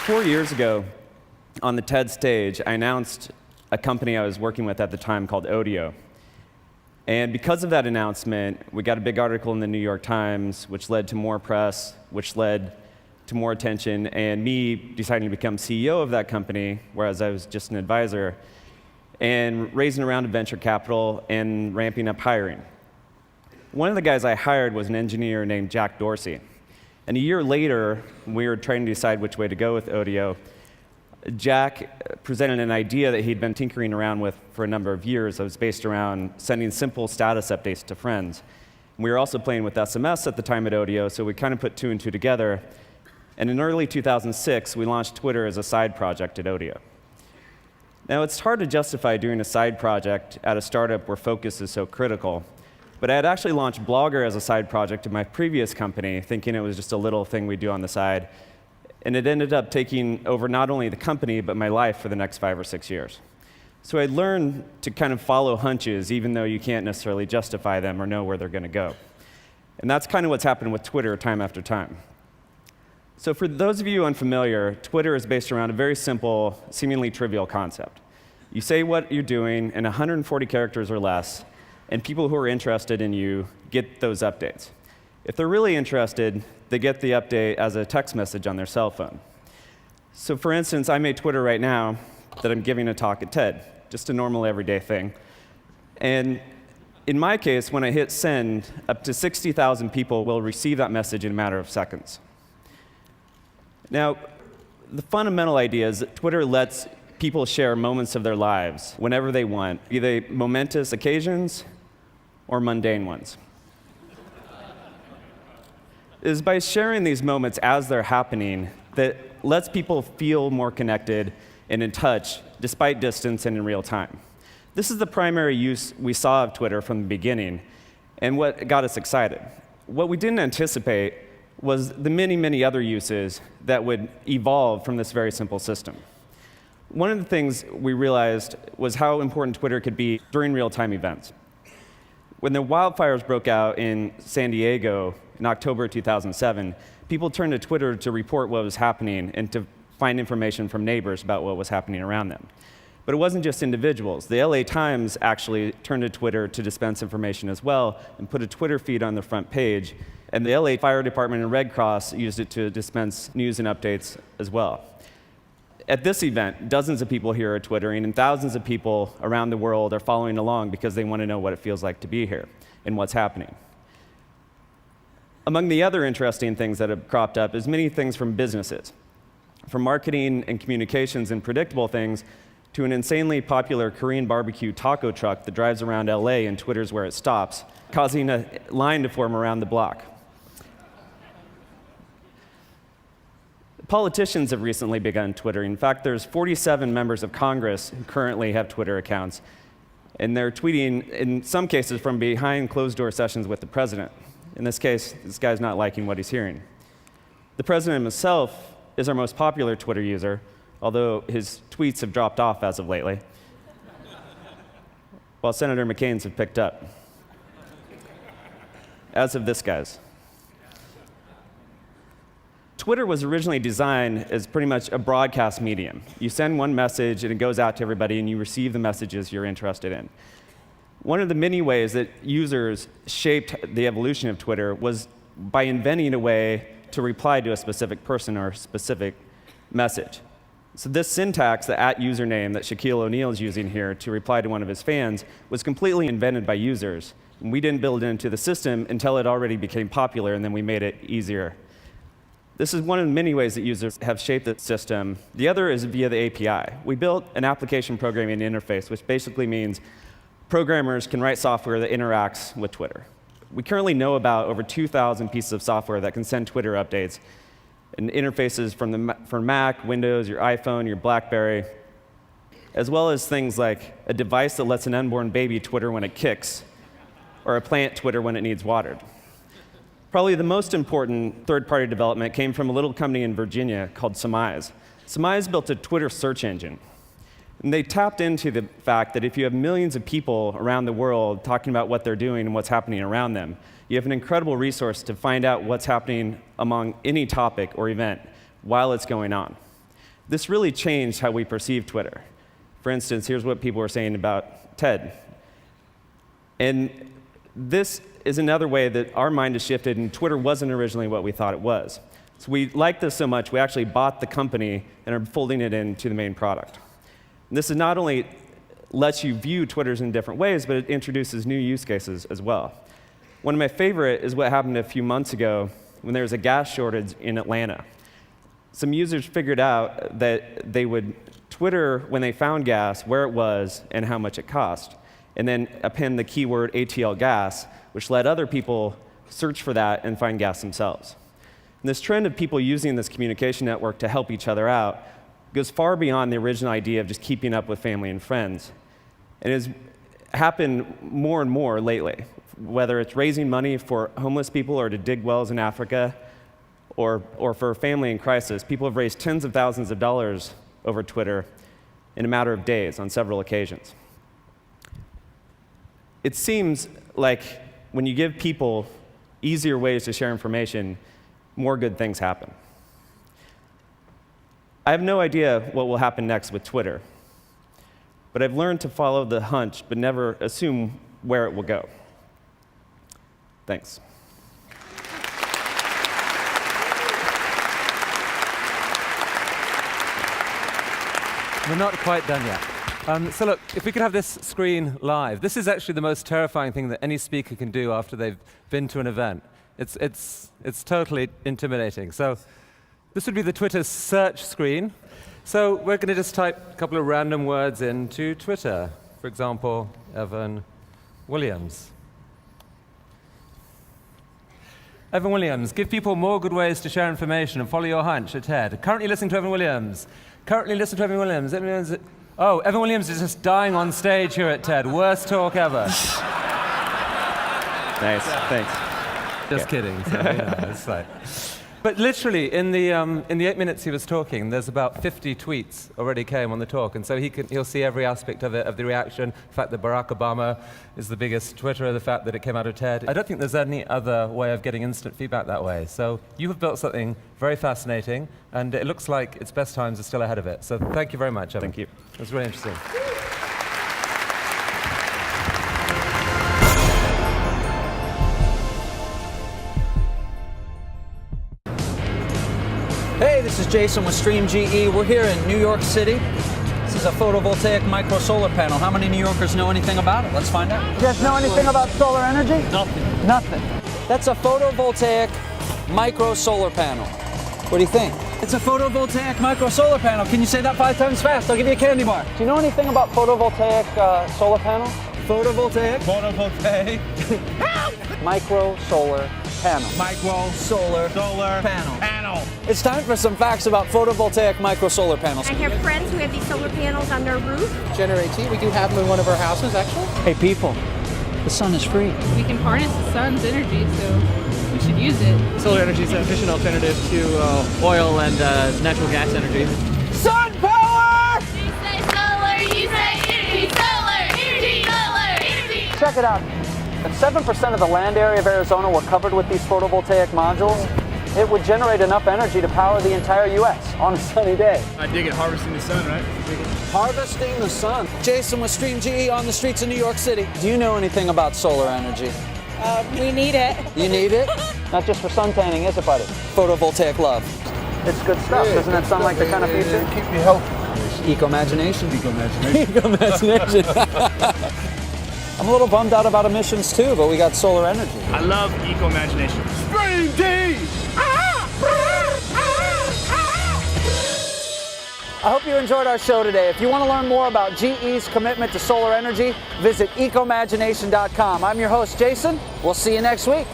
4 years ago, on the TED stage, I announced a company I was working with at the time called Odeo. And because of that announcement, we got a big article in the New York Times, which led to more press, which led to more attention, and me deciding to become CEO of that company, whereas I was just an advisor, and raising a round of venture capital and ramping up hiring. One of the guys I hired was an engineer named Jack Dorsey. And a year later, when we were trying to decide which way to go with Odeo, Jack presented an idea that he'd been tinkering around with for a number of years that was based around sending simple status updates to friends. We were also playing with SMS at the time at Odeo, so we kind of put two and two together. And in early 2006, we launched Twitter as a side project at Odeo. Now, it's hard to justify doing a side project at a startup where focus is so critical. But I had actually launched Blogger as a side project in my previous company, thinking it was just a little thing we'd do on the side. And it ended up taking over not only the company, but my life for the next 5 or 6 years. So I learned to kind of follow hunches, even though you can't necessarily justify them or know where they're going to go. And that's kind of what's happened with Twitter time after time. So for those of you unfamiliar, Twitter is based around a very simple, seemingly trivial concept. You say what you're doing in 140 characters or less, and people who are interested in you get those updates. If they're really interested, they get the update as a text message on their cell phone. So for instance, I made Twitter right now that I'm giving a talk at TED, just a normal everyday thing. And in my case, when I hit send, up to 60,000 people will receive that message in a matter of seconds. Now, the fundamental idea is that Twitter lets people share moments of their lives whenever they want, be they momentous occasions or mundane ones. It is by sharing these moments as they're happening that lets people feel more connected and in touch, despite distance and in real time. This is the primary use we saw of Twitter from the beginning, and what got us excited. What we didn't anticipate was the many, many other uses that would evolve from this very simple system. One of the things we realized was how important Twitter could be during real-time events. When the wildfires broke out in San Diego in October 2007, people turned to Twitter to report what was happening and to find information from neighbors about what was happening around them. But it wasn't just individuals. The LA Times actually turned to Twitter to dispense information as well and put a Twitter feed on the front page. And the LA Fire Department and Red Cross used it to dispense news and updates as well. At this event, dozens of people here are Twittering, and thousands of people around the world are following along because they want to know what it feels like to be here and what's happening. Among the other interesting things that have cropped up is many things from businesses, from marketing and communications and predictable things to an insanely popular Korean barbecue taco truck that drives around LA and twitters where it stops, causing a line to form around the block. Politicians have recently begun Twittering. In fact, there's 47 members of Congress who currently have Twitter accounts, and they're tweeting, in some cases, from behind closed-door sessions with the president. In this case, this guy's not liking what he's hearing. The president himself is our most popular Twitter user, although his tweets have dropped off as of lately, while Senator McCain's have picked up, as of this guy's. Twitter was originally designed as pretty much a broadcast medium. You send one message and it goes out to everybody and you receive the messages you're interested in. One of the many ways that users shaped the evolution of Twitter was by inventing a way to reply to a specific person or a specific message. So this syntax, the @username that Shaquille O'Neal is using here to reply to one of his fans, was completely invented by users. And we didn't build it into the system until it already became popular, and then we made it easier. This is one of the many ways that users have shaped the system. The other is via the API. We built an application programming interface, which basically means programmers can write software that interacts with Twitter. We currently know about over 2,000 pieces of software that can send Twitter updates and interfaces from Mac, Windows, your iPhone, your BlackBerry, as well as things like a device that lets an unborn baby Twitter when it kicks, or a plant Twitter when it needs watered. Probably the most important third-party development came from a little company in Virginia called Surmise. Surmise built a Twitter search engine. And they tapped into the fact that if you have millions of people around the world talking about what they're doing and what's happening around them, you have an incredible resource to find out what's happening among any topic or event while it's going on. This really changed how we perceive Twitter. For instance, here's what people were saying about TED. And this is another way that our mind has shifted, and Twitter wasn't originally what we thought it was. So we liked this so much, we actually bought the company and are folding it into the main product. And this is not only lets you view Twitters in different ways, but it introduces new use cases as well. One of my favorite is what happened a few months ago when there was a gas shortage in Atlanta. Some users figured out that they would Twitter when they found gas, where it was, and how much it cost, and then append the keyword ATL gas, which let other people search for that and find gas themselves. And this trend of people using this communication network to help each other out goes far beyond the original idea of just keeping up with family and friends. And it has happened more and more lately, whether it's raising money for homeless people or to dig wells in Africa, or for a family in crisis. People have raised tens of thousands of dollars over Twitter in a matter of days on several occasions. It seems like when you give people easier ways to share information, more good things happen. I have no idea what will happen next with Twitter, but I've learned to follow the hunch, but never assume where it will go. Thanks. We're not quite done yet. So look, if we could have this screen live. This is actually the most terrifying thing that any speaker can do after they've been to an event. It's totally intimidating. So this would be the Twitter search screen. So we're going to just type a couple of random words into Twitter. For example, Evan Williams. Evan Williams, give people more good ways to share information and follow your hunch at TED. Currently listening to Evan Williams. Currently listening to Evan Williams. Oh, Evan Williams is just dying on stage here at TED. Worst talk ever. Nice, thanks. Just kidding. So, it's like. But literally, in the 8 minutes he was talking, there's about 50 tweets already came on the talk, and so he'll see every aspect of it, of the reaction, the fact that Barack Obama is the biggest Twitterer, the fact that it came out of TED. I don't think there's any other way of getting instant feedback that way. So you have built something very fascinating, and it looks like its best times are still ahead of it. So thank you very much, Evan. Thank you. It was really interesting. Hey, this is Jason with Stream GE. We're here in New York City. This is a photovoltaic micro solar panel. How many New Yorkers know anything about it? Let's find out. You guys know anything about solar energy? Nothing. Nothing. That's a photovoltaic micro solar panel. What do you think? It's a photovoltaic micro solar panel. Can you say that 5 times fast? I'll give you a candy bar. Do you know anything about photovoltaic solar panel? Photovoltaic? Photovoltaic. Micro solar panel. Micro Solar solar panel. panel. It's time for some facts about photovoltaic micro solar panels. I have friends who have these solar panels on their roof. Generate heat. We do have them in one of our houses, actually. Hey people, the sun is free. We can harness the sun's energy, so we should use it. Solar energy is an efficient alternative to oil and natural gas energy. Sun power! You say solar, you say energy, solar, energy, solar, energy. Check it out. If 7% of the land area of Arizona were covered with these photovoltaic modules, it would generate enough energy to power the entire U.S. on a sunny day. I dig it, harvesting the sun, right? Harvesting the sun. Jason with Stream GE on the streets of New York City. Do you know anything about solar energy? We need it. You need it? Not just for sun tanning, is it, buddy? Photovoltaic love. It's good stuff. Doesn't that sound like the kind of future? Keep you healthy. Eco-imagination. Eco-imagination. Eco-imagination. I'm a little bummed out about emissions too, but we got solar energy. I love eco-imagination. Stream D! I hope you enjoyed our show today. If you want to learn more about GE's commitment to solar energy, visit ecomagination.com. I'm your host, Jason. We'll see you next week.